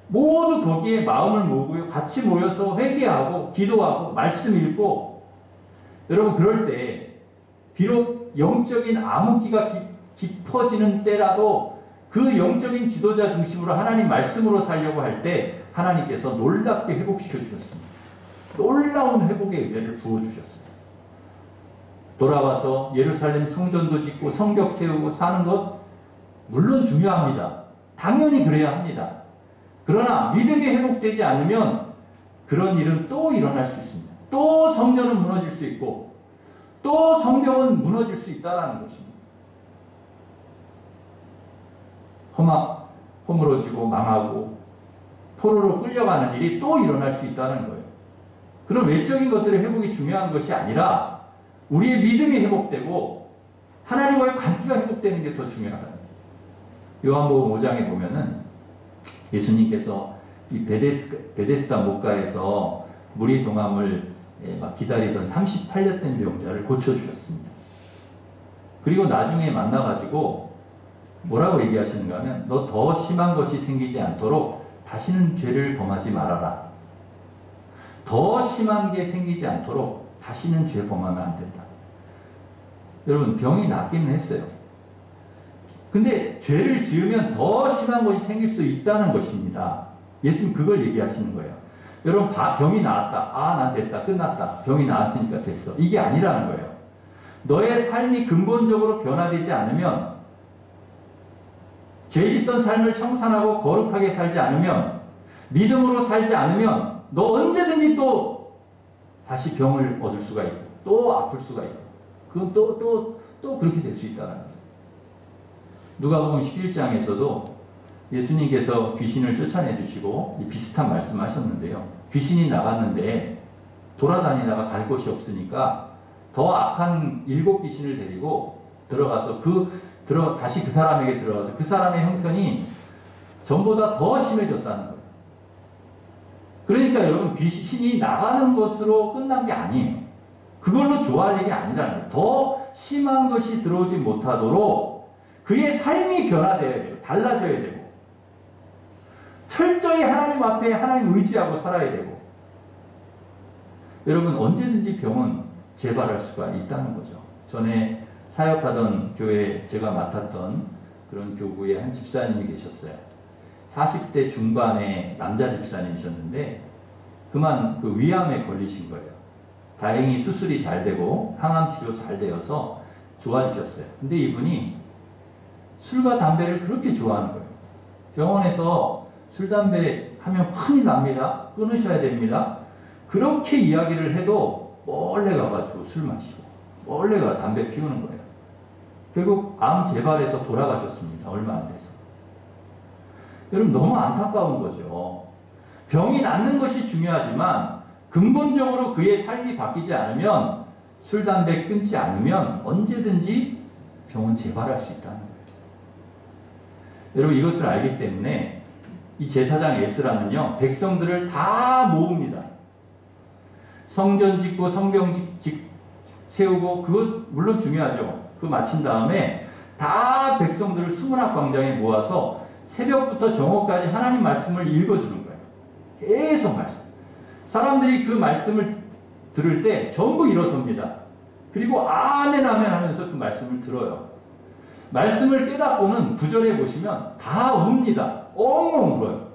모두 거기에 마음을 모으고 같이 모여서 회개하고 기도하고 말씀 읽고, 여러분, 그럴 때 비록 영적인 암흑기가 깊어지는 때라도 그 영적인 지도자 중심으로 하나님 말씀으로 살려고 할 때 하나님께서 놀랍게 회복시켜 주셨습니다. 놀라운 회복의 은혜를 부어주셨어요. 돌아와서 예루살렘 성전도 짓고 성벽 세우고 사는 것 물론 중요합니다. 당연히 그래야 합니다. 그러나 믿음이 회복되지 않으면 그런 일은 또 일어날 수 있습니다. 또 성전은 무너질 수 있고 또 성벽은 무너질 수 있다는 것입니다. 허물어지고 망하고 포로로 끌려가는 일이 또 일어날 수 있다는 거예요. 그런 외적인 것들의 회복이 중요한 것이 아니라 우리의 믿음이 회복되고 하나님과의 관계가 회복되는 게 더 중요하다. 요한복음 5장에 보면은 예수님께서 이 베데스다 목가에서 물이 동함을 막 기다리던 38년 된 병자를 고쳐주셨습니다. 그리고 나중에 만나가지고 뭐라고 얘기하시는가 하면 너 더 심한 것이 생기지 않도록 다시는 죄를 범하지 말아라. 더 심한 게 생기지 않도록 다시는 죄 범하면 안 된다. 여러분 병이 낫기는 했어요. 근데 죄를 지으면 더 심한 것이 생길 수 있다는 것입니다. 예수님 그걸 얘기하시는 거예요. 여러분 병이 나았다. 아, 난 됐다. 끝났다. 병이 나았으니까 됐어. 이게 아니라는 거예요. 너의 삶이 근본적으로 변화되지 않으면 죄 짓던 삶을 청산하고 거룩하게 살지 않으면 믿음으로 살지 않으면 너 언제든지 또 다시 병을 얻을 수가 있고 또 아플 수가 있고 그건 또 그렇게 될 수 있다는 거예요. 누가복음 11장에서도 예수님께서 귀신을 쫓아내 주시고 비슷한 말씀하셨는데요. 귀신이 나갔는데 돌아다니다가 갈 곳이 없으니까 더 악한 7 귀신을 데리고 들어가서 다시 그 사람에게 들어가서 그 사람의 형편이 전보다 더 심해졌다는 거예요. 그러니까 여러분 귀신이 나가는 것으로 끝난 게 아니에요. 그걸로 좋아할 일이 아니라는 거예요. 더 심한 것이 들어오지 못하도록 그의 삶이 변화되어야 돼요. 달라져야 되고 철저히 하나님 앞에 하나님 의지하고 살아야 되고 여러분 언제든지 병은 재발할 수가 있다는 거죠. 전에 사역하던 교회 제가 맡았던 그런 교구에 한 집사님이 계셨어요. 40대 중반의 남자 집사님이셨는데 그만 그 위암에 걸리신 거예요. 다행히 수술이 잘 되고 항암 치료 잘 되어서 좋아지셨어요. 근데 이분이 술과 담배를 그렇게 좋아하는 거예요. 병원에서 술, 담배 하면 큰일 납니다. 끊으셔야 됩니다. 그렇게 이야기를 해도 몰래 가가지고 술 마시고 몰래 가 담배 피우는 거예요. 결국 암 재발해서 돌아가셨습니다. 얼마 안 돼서. 여러분 너무 안타까운 거죠. 병이 낫는 것이 중요하지만 근본적으로 그의 삶이 바뀌지 않으면 술, 담배 끊지 않으면 언제든지 병은 재발할 수 있다는 거예요. 여러분 이것을 알기 때문에 이 제사장 에스라는요 백성들을 다 모읍니다. 성전 짓고 성병 세우고 그것 물론 중요하죠. 그거 마친 다음에 다 백성들을 수문학 광장에 모아서 새벽부터 정오까지 하나님 말씀을 읽어주는 거예요. 계속 말씀. 사람들이 그 말씀을 들을 때 전부 일어섭니다. 그리고 아멘 아멘 하면서 그 말씀을 들어요. 말씀을 깨닫고는 9절에 보시면 다 웁니다. 엉엉 울어요.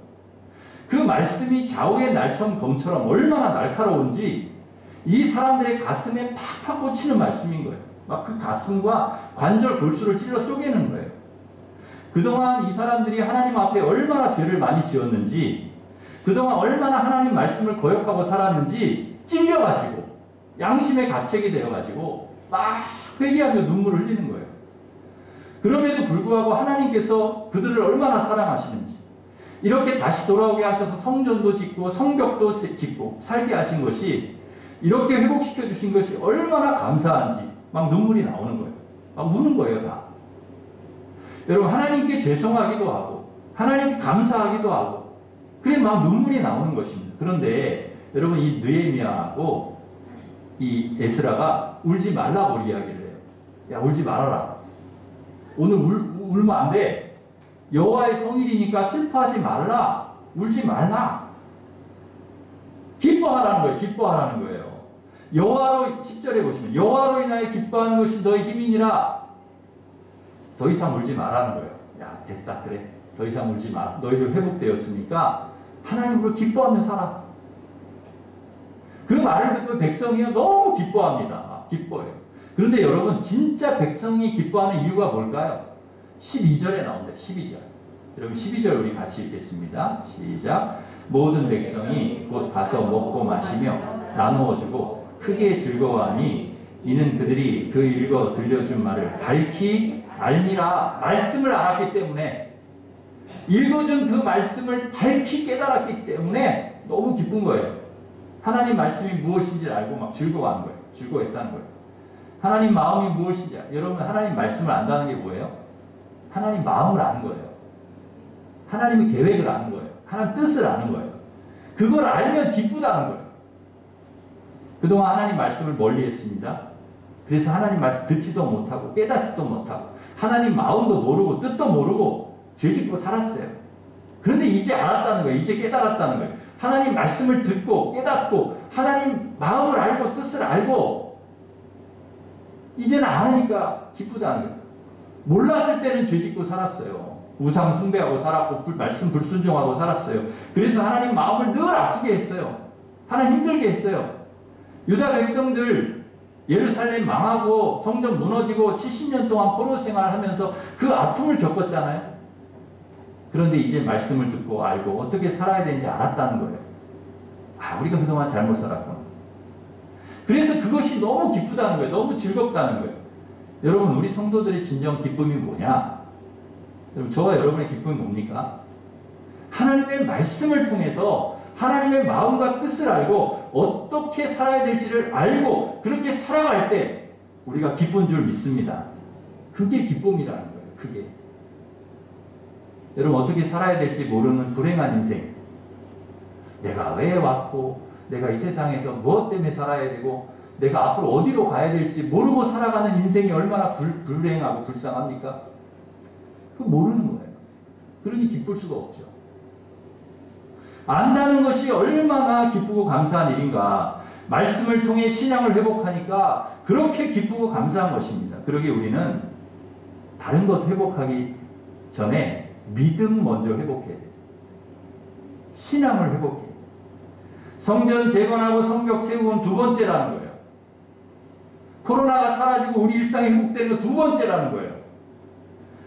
그 말씀이 좌우의 날선 검처럼 얼마나 날카로운지 이 사람들의 가슴에 팍팍 꽂히는 말씀인 거예요. 막 그 가슴과 관절 골수를 찔러 쪼개는 거예요. 그동안 이 사람들이 하나님 앞에 얼마나 죄를 많이 지었는지 그동안 얼마나 하나님 말씀을 거역하고 살았는지 찔려가지고 양심의 가책이 되어가지고 막 회개하며 눈물을 흘리는 거예요. 그럼에도 불구하고 하나님께서 그들을 얼마나 사랑하시는지 이렇게 다시 돌아오게 하셔서 성전도 짓고 성벽도 짓고 살게 하신 것이 이렇게 회복시켜 주신 것이 얼마나 감사한지 막 눈물이 나오는 거예요. 막 우는 거예요 다. 여러분 하나님께 죄송하기도 하고 하나님께 감사하기도 하고 그래 막 눈물이 나오는 것입니다. 그런데 여러분 이 느헤미야하고 이 에스라가 울지 말라고 이야기를 해요. 야 울지 말아라. 오늘 울면 안 돼. 여호와의 성일이니까 슬퍼하지 말라. 울지 말라. 기뻐하라는 거예요. 기뻐하라는 거예요. 여호와로 10절에 보시면 여호와로 인하여 기뻐하는 것이 너의 힘이니라. 더 이상 울지 말라는 거예요. 야, 됐다, 그래. 더 이상 울지 마. 너희들 회복되었으니까 하나님으로 기뻐하며 살아. 그 말을 듣고 백성이 너무 기뻐합니다. 기뻐해요. 그런데 여러분, 진짜 백성이 기뻐하는 이유가 뭘까요? 12절에 나옵니다. 12절. 여러분, 12절 우리 같이 읽겠습니다. 시작. 모든 백성이 곧 가서 먹고 마시며 나누어주고 크게 즐거워하니 이는 그들이 그 읽어 들려준 말을 밝히 알미라. 말씀을 알았기 때문에, 읽어준 그 말씀을 밝히 깨달았기 때문에 너무 기쁜 거예요. 하나님 말씀이 무엇인지를 알고 막 즐거워하는 거예요. 즐거워했다는 거예요. 하나님 마음이 무엇인지, 여러분, 하나님 말씀을 안다는 게 뭐예요? 하나님 마음을 아는 거예요. 하나님의 계획을 아는 거예요. 하나님 뜻을 아는 거예요. 그걸 알면 기쁘다는 거예요. 그동안 하나님 말씀을 멀리 했습니다. 그래서 하나님 말씀 듣지도 못하고 깨닫지도 못하고 하나님 마음도 모르고 뜻도 모르고 죄짓고 살았어요. 그런데 이제 알았다는 거예요. 이제 깨달았다는 거예요. 하나님 말씀을 듣고 깨닫고 하나님 마음을 알고 뜻을 알고 이제는 아니까 기쁘다는 거예요. 몰랐을 때는 죄짓고 살았어요. 우상 숭배하고 살았고 말씀 불순종하고 살았어요. 그래서 하나님 마음을 늘 아프게 했어요. 하나님 힘들게 했어요. 유다 백성들 예루살렘 망하고 성전 무너지고 70년 동안 포로 생활을 하면서 그 아픔을 겪었잖아요. 그런데 이제 말씀을 듣고 알고 어떻게 살아야 되는지 알았다는 거예요. 아, 우리가 그동안 잘못 살았구나. 그래서 그것이 너무 기쁘다는 거예요. 너무 즐겁다는 거예요. 여러분, 우리 성도들의 진정 기쁨이 뭐냐? 여러분, 저와 여러분의 기쁨이 뭡니까? 하나님의 말씀을 통해서 하나님의 마음과 뜻을 알고 어떻게 살아야 될지를 알고 그렇게 살아갈 때 우리가 기쁜 줄 믿습니다. 그게 기쁨이라는 거예요. 그게. 여러분, 어떻게 살아야 될지 모르는 불행한 인생. 내가 왜 왔고 내가 이 세상에서 무엇 때문에 살아야 되고 내가 앞으로 어디로 가야 될지 모르고 살아가는 인생이 얼마나 불행하고 불쌍합니까? 그거 모르는 거예요. 그러니 기쁠 수가 없죠. 안다는 것이 얼마나 기쁘고 감사한 일인가. 말씀을 통해 신앙을 회복하니까 그렇게 기쁘고 감사한 것입니다. 그러기에 우리는 다른 것 회복하기 전에 믿음 먼저 회복해야 돼요. 신앙을 회복해야 돼요. 성전 재건하고 성벽 세우는 두 번째라는 거예요. 코로나가 사라지고 우리 일상이 회복되는 건 두 번째라는 거예요.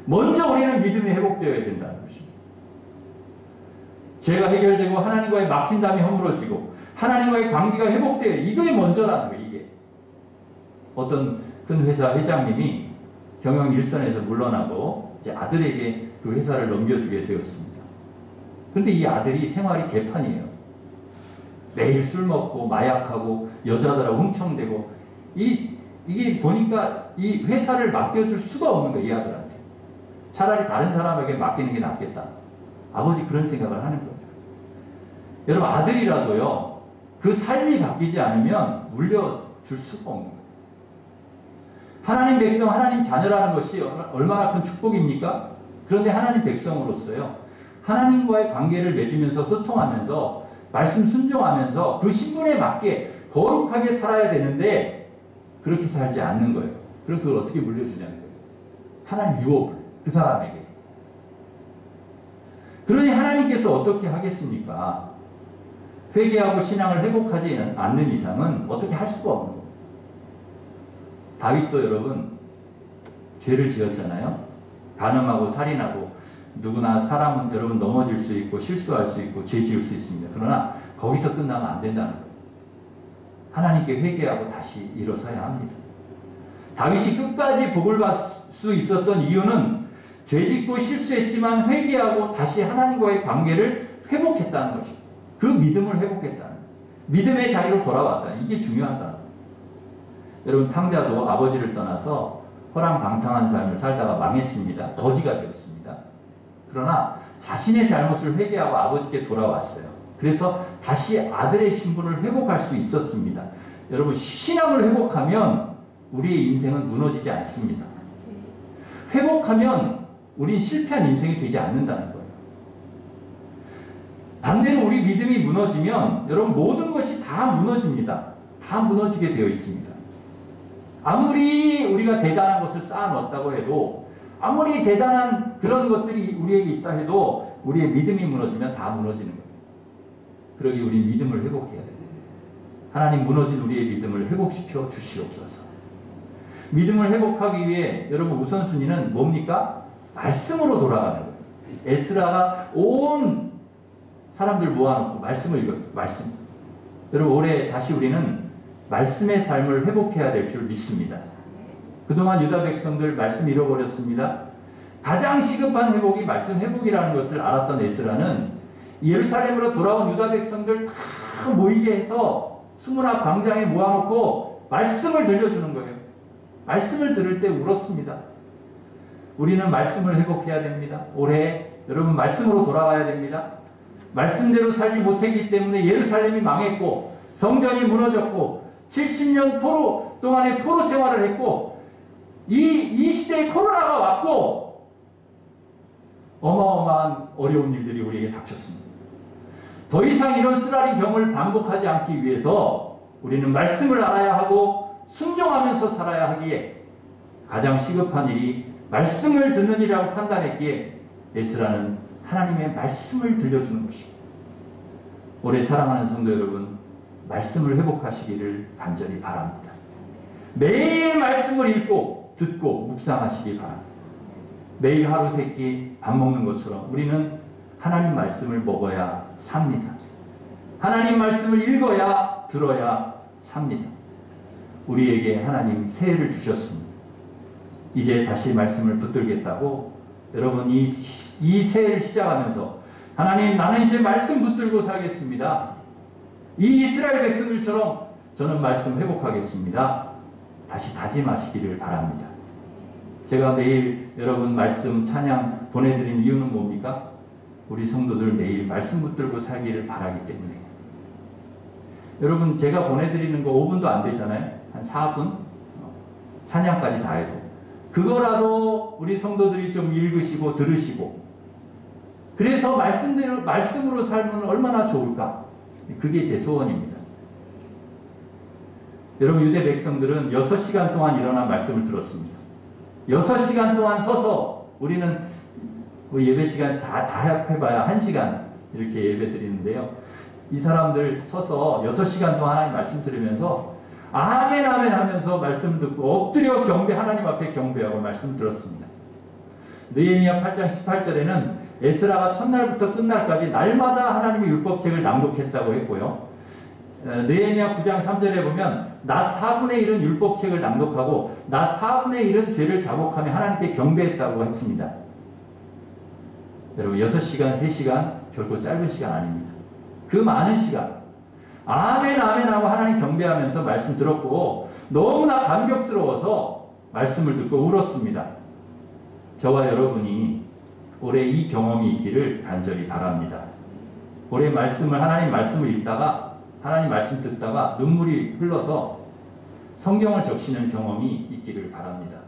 먼저 우리는 믿음이 회복되어야 된다는 것입니다. 죄가 해결되고 하나님과의 막힌담이 허물어지고 하나님과의 관계가 회복돼요. 이게 먼저라는 거예요. 이게. 어떤 큰 회사 회장님이 경영 일선에서 물러나고 이제 아들에게 그 회사를 넘겨주게 되었습니다. 그런데 이 아들이 생활이 개판이에요. 매일 술 먹고 마약하고 여자들하고 흥청대고 이게 보니까 이 회사를 맡겨줄 수가 없는 거예요. 이 아들한테. 차라리 다른 사람에게 맡기는 게 낫겠다. 아버지 그런 생각을 하는 거예요. 여러분, 아들이라도요, 그 삶이 바뀌지 않으면 물려줄 수가 없는 거예요. 하나님 백성, 하나님 자녀라는 것이 얼마나 큰 축복입니까? 그런데 하나님 백성으로서요, 하나님과의 관계를 맺으면서 소통하면서 말씀 순종하면서 그 신분에 맞게 거룩하게 살아야 되는데 그렇게 살지 않는 거예요. 그럼 그걸 어떻게 물려주냐는 거예요. 하나님 유업을 그 사람에게. 그러니 하나님께서 어떻게 하겠습니까? 회개하고 신앙을 회복하지 않는 이상은 어떻게 할 수가 없는 거예요. 다윗도 여러분 죄를 지었잖아요. 간음하고 살인하고 누구나 사람은 여러분 넘어질 수 있고 실수할 수 있고 죄 지을 수 있습니다. 그러나 거기서 끝나면 안 된다는 거예요. 하나님께 회개하고 다시 일어서야 합니다. 다윗이 끝까지 복을 받을 수 있었던 이유는 죄짓고 실수했지만 회개하고 다시 하나님과의 관계를 회복했다는 것입니다. 그 믿음을 회복했다는, 믿음의 자리로 돌아왔다. 이게 중요하다. 여러분, 탕자도 아버지를 떠나서 허랑방탕한 삶을 살다가 망했습니다. 거지가 되었습니다. 그러나 자신의 잘못을 회개하고 아버지께 돌아왔어요. 그래서 다시 아들의 신분을 회복할 수 있었습니다. 여러분, 신앙을 회복하면 우리의 인생은 무너지지 않습니다. 회복하면 우린 실패한 인생이 되지 않는다는 거예요. 반대로 우리 믿음이 무너지면 여러분 모든 것이 다 무너집니다. 다 무너지게 되어 있습니다. 아무리 우리가 대단한 것을 쌓아놓았다고 해도 아무리 대단한 그런 것들이 우리에게 있다 해도 우리의 믿음이 무너지면 다 무너지는 거예요. 그러기 우리 믿음을 회복해야 돼요. 하나님 무너진 우리의 믿음을 회복시켜 주시옵소서. 믿음을 회복하기 위해 여러분 우선순위는 뭡니까? 말씀으로 돌아가는 거예요. 에스라가 온 사람들 모아놓고 말씀을 읽어요. 말씀. 여러분 올해 다시 우리는 말씀의 삶을 회복해야 될 줄 믿습니다. 그동안 유다 백성들 말씀 잃어버렸습니다. 가장 시급한 회복이 말씀 회복이라는 것을 알았던 에스라는 예루살렘으로 돌아온 유다 백성들 다 모이게 해서 수문 앞 광장에 모아놓고 말씀을 들려주는 거예요. 말씀을 들을 때 울었습니다. 우리는 말씀을 회복해야 됩니다. 올해 여러분 말씀으로 돌아가야 됩니다. 말씀대로 살지 못했기 때문에 예루살렘이 망했고 성전이 무너졌고 70년 포로 동안의 포로 생활을 했고 이 시대에 코로나가 왔고 어마어마한 어려운 일들이 우리에게 닥쳤습니다. 더 이상 이런 쓰라린 경험을 반복하지 않기 위해서 우리는 말씀을 알아야 하고 순종하면서 살아야 하기에 가장 시급한 일이 말씀을 듣는 일이라고 판단했기에 에스라는 하나님의 말씀을 들려주는 것입니다. 올해 사랑하는 성도 여러분, 말씀을 회복하시기를 간절히 바랍니다. 매일 말씀을 읽고 듣고 묵상하시기 바랍니다. 매일 하루 세끼 밥 먹는 것처럼 우리는 하나님 말씀을 먹어야 삽니다. 하나님 말씀을 읽어야 들어야 삽니다. 우리에게 하나님 새해를 주셨습니다. 이제 다시 말씀을 붙들겠다고 여러분 이 새해를 시작하면서 하나님 나는 이제 말씀 붙들고 살겠습니다. 이 이스라엘 백성들처럼 저는 말씀 회복하겠습니다. 다시 다짐하시기를 바랍니다. 제가 매일 여러분 말씀 찬양 보내드린 이유는 뭡니까? 우리 성도들 매일 말씀 붙들고 살기를 바라기 때문에. 여러분 제가 보내드리는 거 5분도 안 되잖아요. 한 4분? 찬양까지 다 해도. 그거라도 우리 성도들이 좀 읽으시고 들으시고 그래서 말씀으로 살면 얼마나 좋을까? 그게 제 소원입니다. 여러분 유대 백성들은 6시간 동안 일어나 말씀을 들었습니다. 6시간 동안 서서 우리는 예배 시간 다 합해봐야 1시간 이렇게 예배 드리는데요. 이 사람들 서서 6시간 동안 하나님 말씀 들으면서 아멘 아멘 하면서 말씀 듣고 엎드려 경배 하나님 앞에 경배하고 말씀 들었습니다. 느헤미야 8장 18절에는 에스라가 첫날부터 끝날까지 날마다 하나님의 율법책을 낭독했다고 했고요. 느헤미야 9장 3절에 보면 낮 4분의 1은 율법책을 낭독하고 낮 4분의 1은 죄를 자복하며 하나님께 경배했다고 했습니다. 여러분 6시간, 3시간 결코 짧은 시간 아닙니다. 그 많은 시간 아멘 아멘 하고 하나님 경배하면서 말씀 들었고 너무나 감격스러워서 말씀을 듣고 울었습니다. 저와 여러분이 올해 이 경험이 있기를 간절히 바랍니다. 올해 하나님 말씀을 읽다가 하나님 말씀 듣다가 눈물이 흘러서 성경을 적시는 경험이 있기를 바랍니다.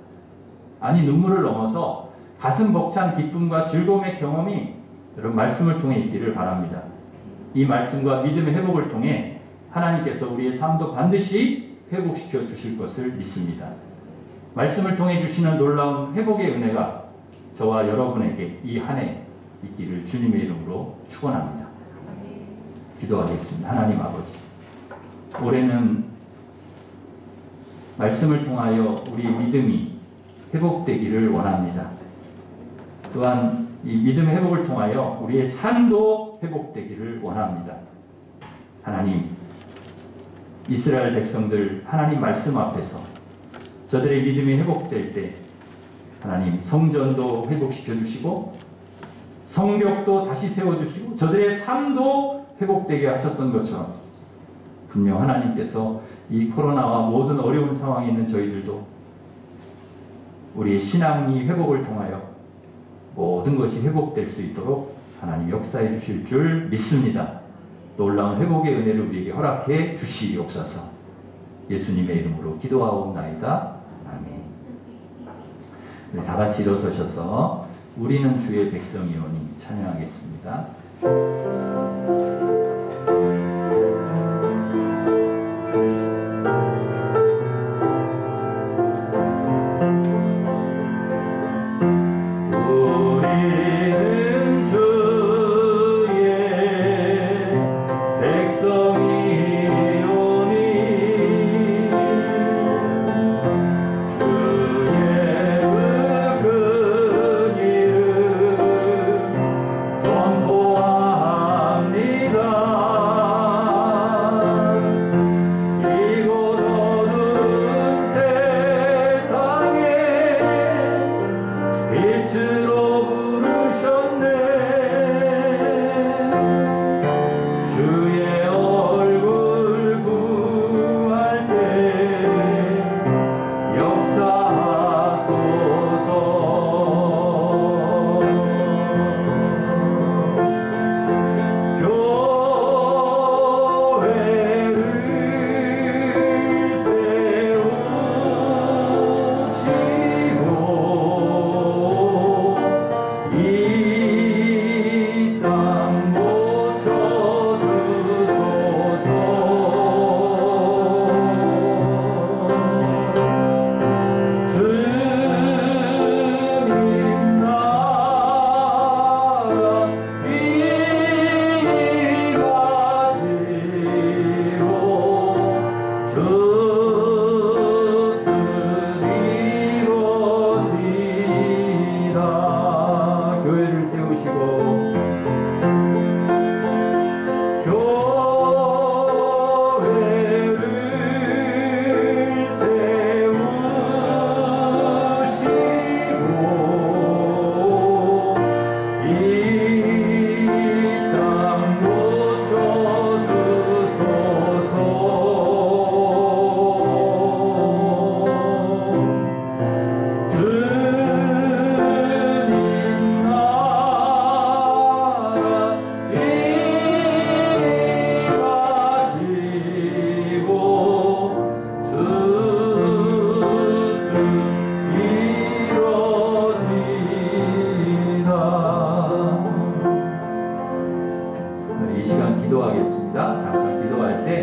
아니 눈물을 넘어서 가슴 벅찬 기쁨과 즐거움의 경험이 여러분 말씀을 통해 있기를 바랍니다. 이 말씀과 믿음의 회복을 통해 하나님께서 우리의 삶도 반드시 회복시켜 주실 것을 믿습니다. 말씀을 통해 주시는 놀라운 회복의 은혜가 저와 여러분에게 이 한 해 있기를 주님의 이름으로 축원합니다. 기도하겠습니다. 하나님 아버지, 올해는 말씀을 통하여 우리의 믿음이 회복되기를 원합니다. 또한 이 믿음의 회복을 통하여 우리의 삶도 회복되기를 원합니다. 하나님, 이스라엘 백성들 하나님 말씀 앞에서 저들의 믿음이 회복될 때 하나님 성전도 회복시켜 주시고 성벽도 다시 세워주시고 저들의 삶도 회복되게 하셨던 것처럼 분명 하나님께서 이 코로나와 모든 어려운 상황에 있는 저희들도 우리의 신앙이 회복을 통하여 모든 것이 회복될 수 있도록 하나님 역사해 주실 줄 믿습니다. 놀라운 회복의 은혜를 우리에게 허락해 주시옵소서. 예수님의 이름으로 기도하옵나이다. 아멘. 네, 다 같이 일어서셔서 우리는 주의 백성이오니 찬양하겠습니다.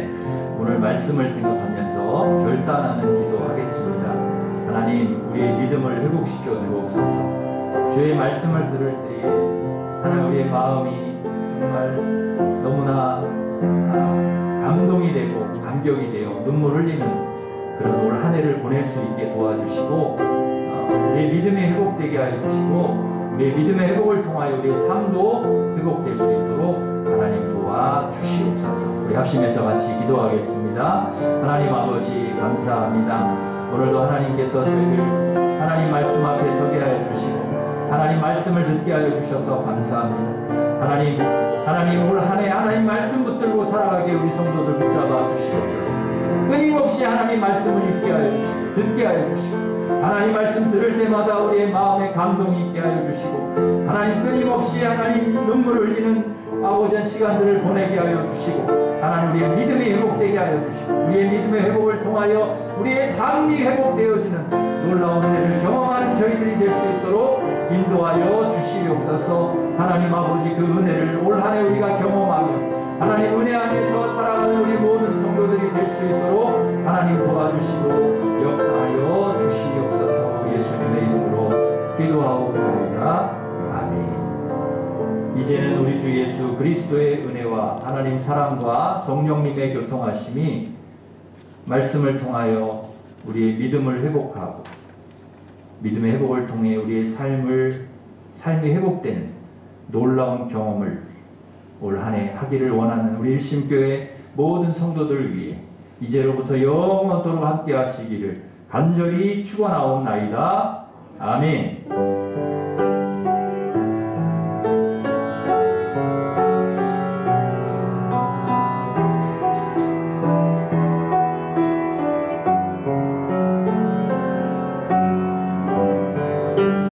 때문에 오늘 말씀을 생각하면서 결단하는 기도하겠습니다. 하나님, 우리의 믿음을 회복시켜 주옵소서. 주의 말씀을 들을 때에 하나님, 우리의 마음이 정말 너무나 감동이 되고 감격이 되어 눈물 흘리는 그런 올 한 해를 보낼 수 있게 도와주시고, 우리의 믿음이 회복되게 하여 주시고, 우리의 믿음의 회복을 통하여 우리의 삶도 회복될 수 있도록 하나님 도와주시옵소서. 우리 합심해서 같이 기도하겠습니다. 하나님 아버지, 감사합니다. 오늘도 하나님께서 저희를 하나님 말씀 앞에 서게 하여 주시고 하나님 말씀을 듣게 하여 주셔서 감사합니다. 하나님 올 한 해 하나님 말씀 붙들고 살아가게 우리 성도들 붙잡아 주시옵소서. 끊임없이 하나님 말씀을 읽게 하여 주시고 듣게 하여 주시고, 하나님 말씀 들을 때마다 우리의 마음에 감동이 있게 하여 주시고, 하나님 끊임없이 하나님 눈물을 흘리는 아버지 시간들을 보내게 하여 주시고, 하나님 우리의 믿음이 회복되게 하여 주시고, 우리의 믿음의 회복을 통하여 우리의 삶이 회복되어지는 놀라운 은혜를 경험하는 저희들이 될 수 있도록 인도하여 주시옵소서. 하나님 아버지, 그 은혜를 올 한 해 우리가 경험하며 하나님 은혜 안에서 살아가는 우리 모든 성도들이 될 수 있도록 하나님 도와주시고 역사하여 주시옵소서. 예수님의 이름으로 기도하옵나이다. 아멘. 이제는 우리 주 예수 그리스도의 은혜와 하나님 사랑과 성령님의 교통하심이 말씀을 통하여 우리의 믿음을 회복하고 믿음의 회복을 통해 우리의 삶이 회복되는 놀라운 경험을 올 한 해 하기를 원하는 우리 일심교회 모든 성도들을 위해 이제로부터 영원토록 함께 하시기를 간절히 축원하옵나이다. 아멘.